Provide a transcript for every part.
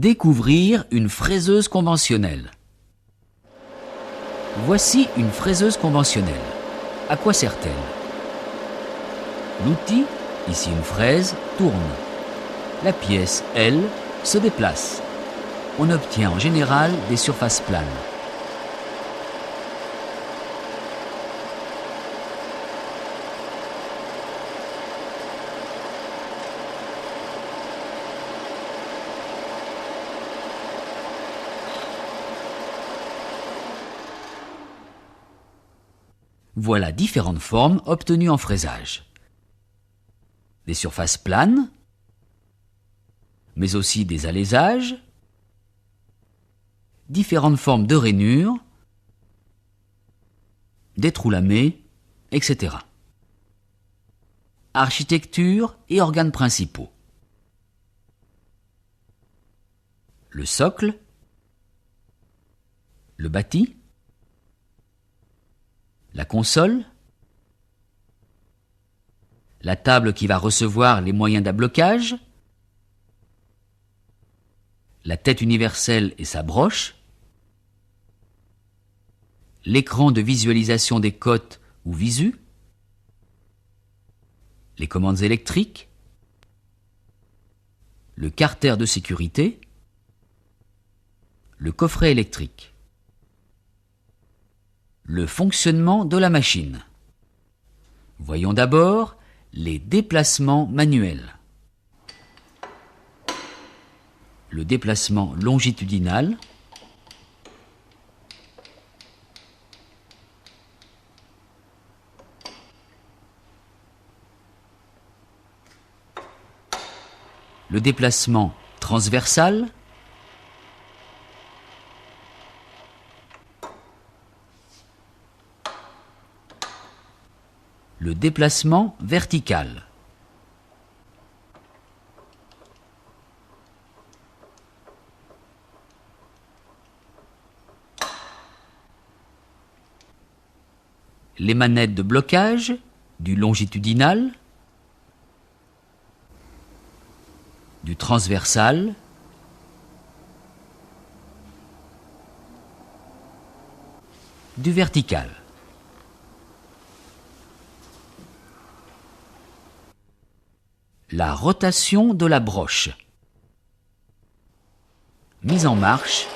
Découvrir une fraiseuse conventionnelle. Voici une fraiseuse conventionnelle. À quoi sert-elle? L'outil, ici une fraise, tourne. La pièce, elle, se déplace. On obtient en général des surfaces planes. Voilà différentes formes obtenues en fraisage. Des surfaces planes, mais aussi des alaisages, différentes formes de rainures, des trous lamés, etc. Architecture et organes principaux. Le socle, le bâti, la console, la table qui va recevoir les moyens d'ablocage, la tête universelle et sa broche, l'écran de visualisation des cotes ou visu, les commandes électriques, le carter de sécurité, le coffret électrique. Le fonctionnement de la machine. Voyons d'abord les déplacements manuels. Le déplacement longitudinal, le déplacement transversal, le déplacement vertical. Les manettes de blocage, du longitudinal, du transversal, du vertical. La rotation de la broche. Mise en marche.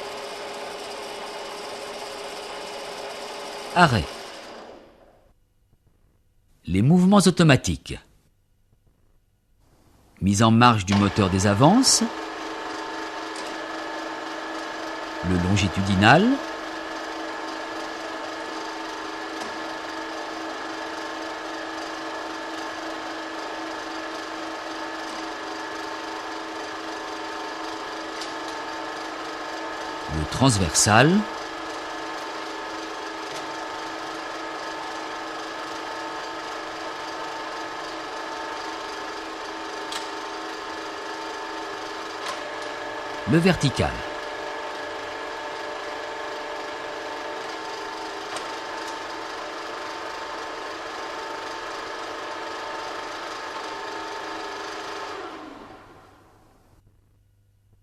Arrêt. Les mouvements automatiques. Mise en marche du moteur des avances. Le longitudinal. Le transversal, le vertical.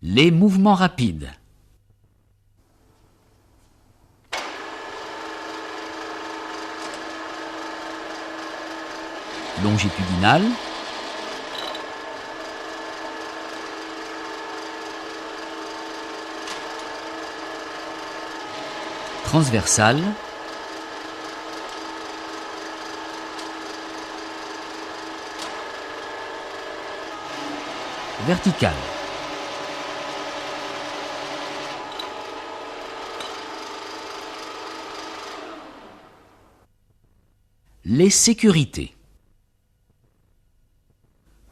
Les mouvements rapides. Longitudinal, transversal, vertical. Les sécurités.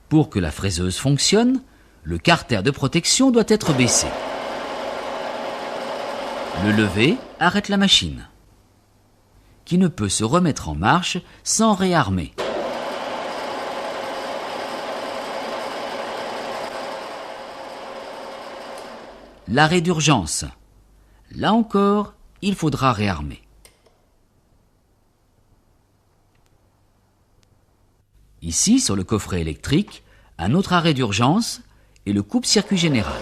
Pour que la fraiseuse fonctionne, le carter de protection doit être baissé. Le lever arrête la machine, qui ne peut se remettre en marche sans réarmer. L'arrêt d'urgence. Là encore, il faudra réarmer. Ici, sur le coffret électrique, un autre arrêt d'urgence et le coupe-circuit général.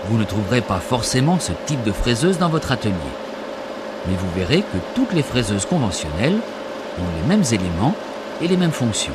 Vous ne trouverez pas forcément ce type de fraiseuse dans votre atelier. Mais vous verrez que toutes les fraiseuses conventionnelles ont les mêmes éléments et les mêmes fonctions.